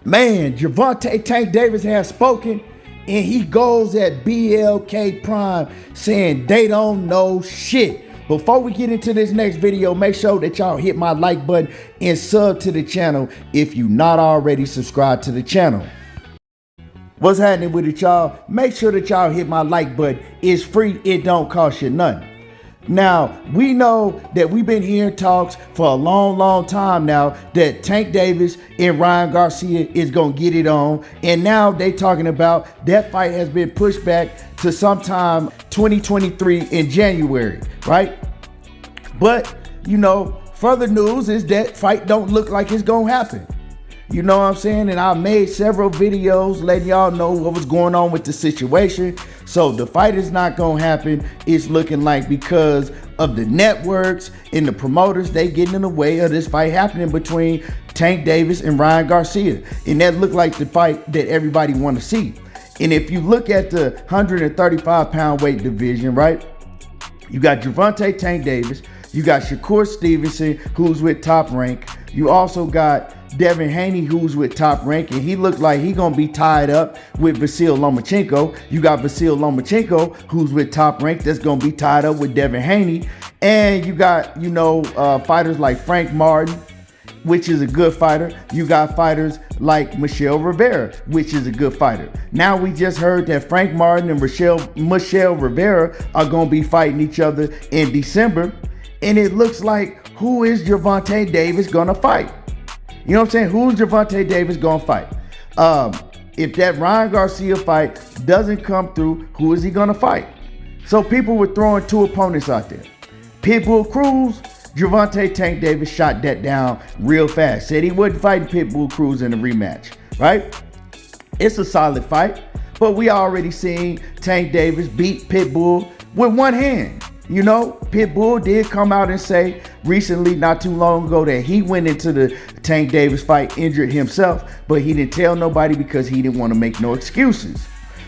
Man, Gervonta Tank Davis has spoken, and he goes at BLK Prime saying they don't know shit. Before we get into this next video, make sure that y'all hit my like button and sub to the channel if you not already subscribed to the channel. What's happening with it, y'all? Make sure that y'all hit my like button. It's free. It don't cost you nothing. Now, we know that we've been hearing talks for a long time now that Tank Davis and Ryan Garcia is going to get it on. And now they talking about that fight has been pushed back to sometime 2023 in January, right? But, you know, further news is that fight don't look like it's going to happen. You know what I'm saying? And I made several videos letting y'all know what was going on with the situation. So the fight is not going to happen. It's looking like because of the networks and the promoters, they getting in the way of this fight happening between Tank Davis and Ryan Garcia. And that looked like the fight that everybody want to see. And if you look at the 135-pound weight division, right? You got Gervonta Tank Davis. You got Shakur Stevenson, who's with Top Rank. You also got Devin Haney, who's with Top Rank, and he looks like he's gonna be tied up with Vasyl Lomachenko. You got Vasyl Lomachenko, who's with Top Rank, that's gonna be tied up with Devin Haney. And you got, you know, fighters like Frank Martin, which is a good fighter. You got fighters like Michelle Rivera, which is a good fighter. Now we just heard that Frank Martin and Michelle Rivera are gonna be fighting each other in December. And it looks like, who is Gervonta Davis gonna fight? You know what I'm saying? Who's Gervonta Davis gonna fight? If that Ryan Garcia fight doesn't come through, who is he gonna fight? So people were throwing two opponents out there. Pitbull Cruz, Gervonta Tank Davis shot that down real fast. Said he wasn't fighting Pitbull Cruz in a rematch, right? It's a solid fight, but we already seen Tank Davis beat Pitbull with one hand. You know, Pitbull did come out and say recently, not too long ago, that he went into the Tank Davis fight injured himself, but he didn't tell nobody because he didn't want to make no excuses.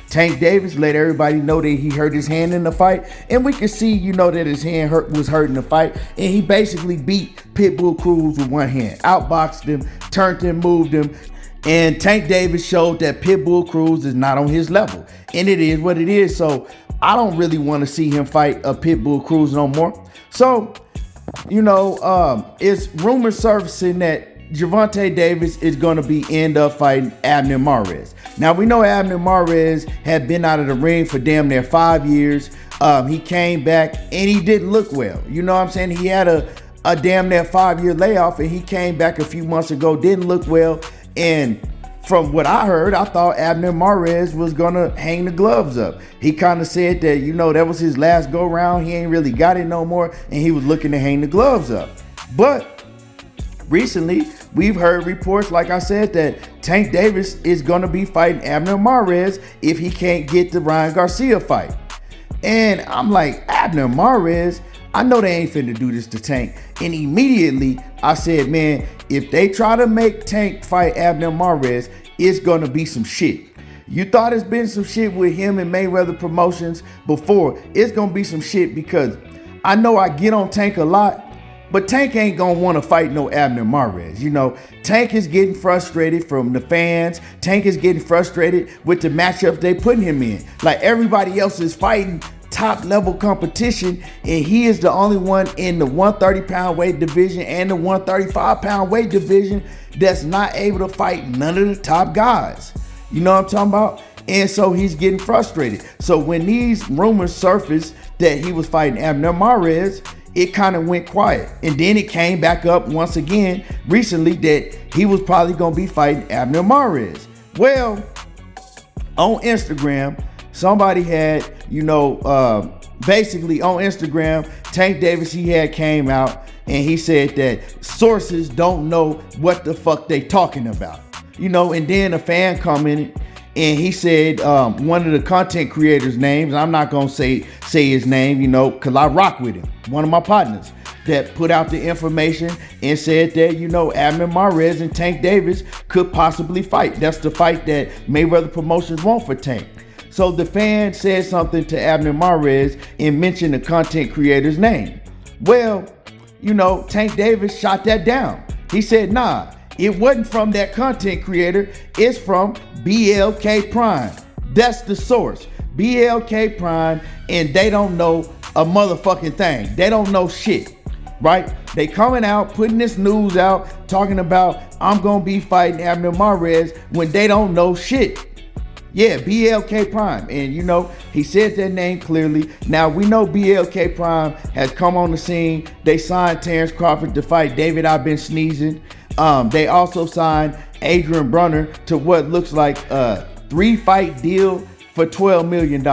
Tank Davis let everybody know that he hurt his hand in the fight, and we can see, you know, that his hand was hurt in the fight, and he basically beat Pitbull Cruz with one hand, outboxed him, turned him, moved him. And Tank Davis showed that Pitbull Cruz is not on his level, and it is what it is. So I don't really want to see him fight a Pitbull Cruz no more. So, you know, it's rumors surfacing that Gervonta Davis is going to end up fighting Abner Mares. Now, we know Abner Mares had been out of the ring for damn near 5 years. He came back and he didn't look well. You know what I'm saying? He had a damn near 5-year layoff, and he came back a few months ago, didn't look well. And from what I heard, I thought Abner Mares was gonna hang the gloves up. He kind of said that, you know, that was his last go round. He ain't really got it no more, and he was looking to hang the gloves up. But recently, we've heard reports, like I said, that Tank Davis is gonna be fighting Abner Mares if he can't get the Ryan Garcia fight. And I'm like, Abner Mares? I know they ain't finna do this to Tank. And immediately I said, man, if they try to make Tank fight Abner Mares, it's gonna be some shit. You thought it's been some shit with him and Mayweather Promotions before. It's gonna be some shit, because I know I get on Tank a lot, but Tank ain't gonna wanna fight no Abner Mares. You know, Tank is getting frustrated from the fans. Tank is getting frustrated with the matchups they putting him in. Like, everybody else is fighting top level competition, and he is the only one in the 130-pound weight division and the 135-pound weight division that's not able to fight none of the top guys. You know what I'm talking about? And so he's getting frustrated. So when these rumors surfaced that he was fighting Abner Mares, it kind of went quiet. And then it came back up once again recently that he was probably going to be fighting Abner Mares. Well, on Instagram, somebody had, you know, basically on Instagram, Tank Davis, he had came out and he said that sources don't know what the fuck they talking about. You know, and then a fan commented and he said one of the content creators' names, I'm not gonna say his name, you know, cause I rock with him, one of my partners, that put out the information and said that, you know, Abner Mares and Tank Davis could possibly fight. That's the fight that Mayweather Promotions want for Tank. So the fan said something to Abner Mares and mentioned the content creator's name. Well, you know, Tank Davis shot that down. He said, nah, It wasn't from that content creator. It's from BLK Prime. That's the source. BLK Prime, and they don't know a motherfucking thing. They don't know shit, right? They coming out, putting this news out, talking about I'm gonna be fighting Abner Mares when they don't know shit. Yeah, BLK Prime, and you know, he said that name clearly. Now we know BLK Prime has come on the scene. They signed Terrence Crawford to fight David I've Been Sneezing. They also signed Adrian Brunner to what looks like a 3-fight deal for $12 million.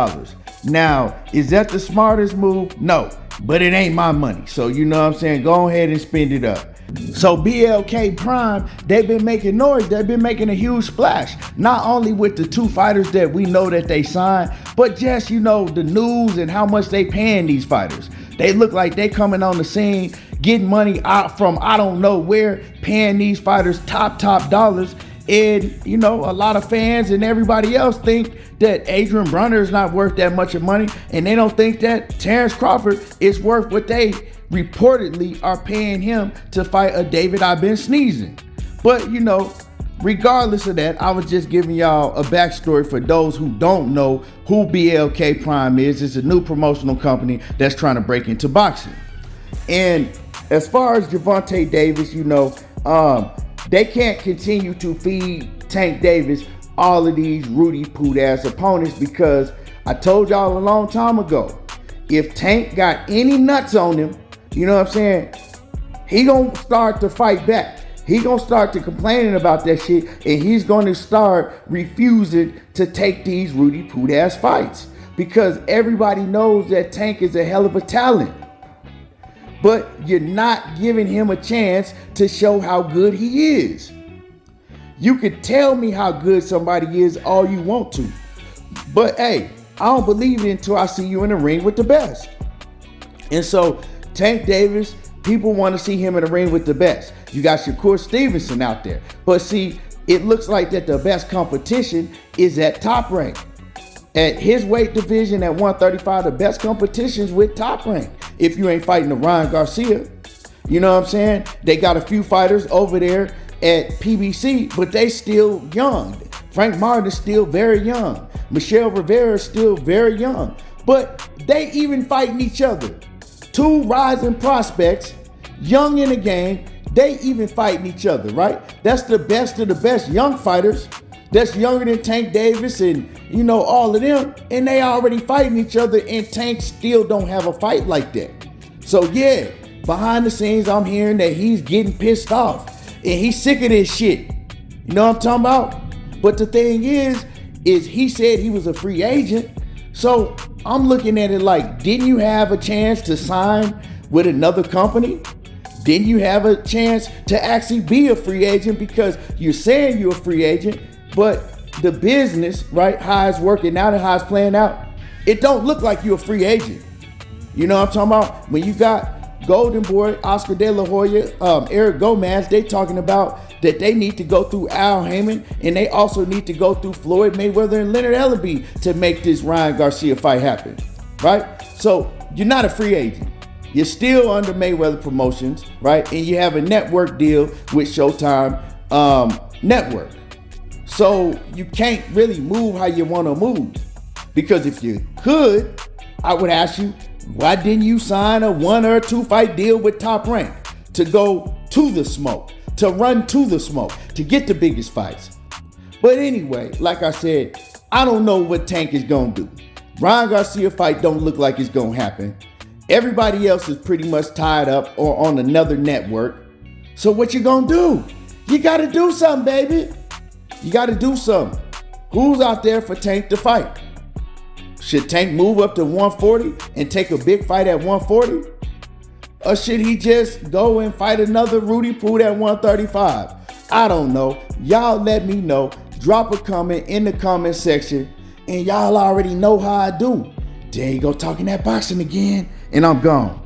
Now, is that the smartest move? No, but it ain't my money. So you know what I'm saying? Go ahead and spend it up. So BLK Prime, they've been making noise. They've been making a huge splash. Not only with the 2 fighters that we know that they signed, but just, you know, the news and how much they paying these fighters. They look like they coming on the scene, getting money out from I don't know where, paying these fighters top dollars. And, you know, a lot of fans and everybody else think that Adrian Brunner is not worth that much of money. And they don't think that Terrence Crawford is worth what they reportedly are paying him to fight a David I've Been Sneezing. But, you know, regardless of that, I was just giving y'all a backstory for those who don't know who BLK Prime is. It's a new promotional company that's trying to break into boxing. And as far as Gervonta Davis, you know, they can't continue to feed Tank Davis all of these Rudy Poot ass opponents, because I told y'all a long time ago, if Tank got any nuts on him, you know what I'm saying, he gonna start to fight back. He gonna start to complaining about that shit, and he's gonna start refusing to take these Rudy Poot ass fights, because everybody knows that Tank is a hell of a talent. But you're not giving him a chance to show how good he is. You could tell me how good somebody is all you want to, but hey, I don't believe it until I see you in the ring with the best. And so Tank Davis, people want to see him in the ring with the best. You got Shakur Stevenson out there, but see, it looks like that the best competition is at Top Rank. At his weight division at 135, the best competition's with Top Rank. If you ain't fighting the Ryan Garcia, you know what I'm saying? They got a few fighters over there at PBC, but they still young. Frank Martin is still very young. Michelle Rivera is still very young. But they even fighting each other. 2 rising prospects, young in the game, they even fighting each other, right? That's the best of the best young fighters. That's younger than Tank Davis and, you know, all of them. And they already fighting each other, and Tank still don't have a fight like that. So yeah, behind the scenes, I'm hearing that he's getting pissed off. And he's sick of this shit. You know what I'm talking about? But the thing is he said he was a free agent. So I'm looking at it like, didn't you have a chance to sign with another company? Didn't you have a chance to actually be a free agent? Because you're saying you're a free agent, but the business, right, how it's working out and how it's playing out, it don't look like you're a free agent. You know what I'm talking about? When you got Golden Boy, Oscar De La Hoya, Eric Gomez, they talking about that they need to go through Al Heyman, and they also need to go through Floyd Mayweather and Leonard Ellerbe to make this Ryan Garcia fight happen, right? So you're not a free agent. You're still under Mayweather Promotions, right? And you have a network deal with Showtime Network. So you can't really move how you want to move. Because if you could, I would ask you, why didn't you sign a 1 or 2 fight deal with Top Rank to go to the smoke, to run to the smoke, to get the biggest fights? But anyway, like I said, I don't know what Tank is going to do. Ryan Garcia fight don't look like it's going to happen. Everybody else is pretty much tied up or on another network. So what you going to do? You got to do something, baby. You got to do something. Who's out there for Tank to fight? Should Tank move up to 140 and take a big fight at 140? Or should he just go and fight another Rudy Poot at 135? I don't know. Y'all let me know. Drop a comment in the comment section. And y'all already know how I do. There you go, talking that boxing again. And I'm gone.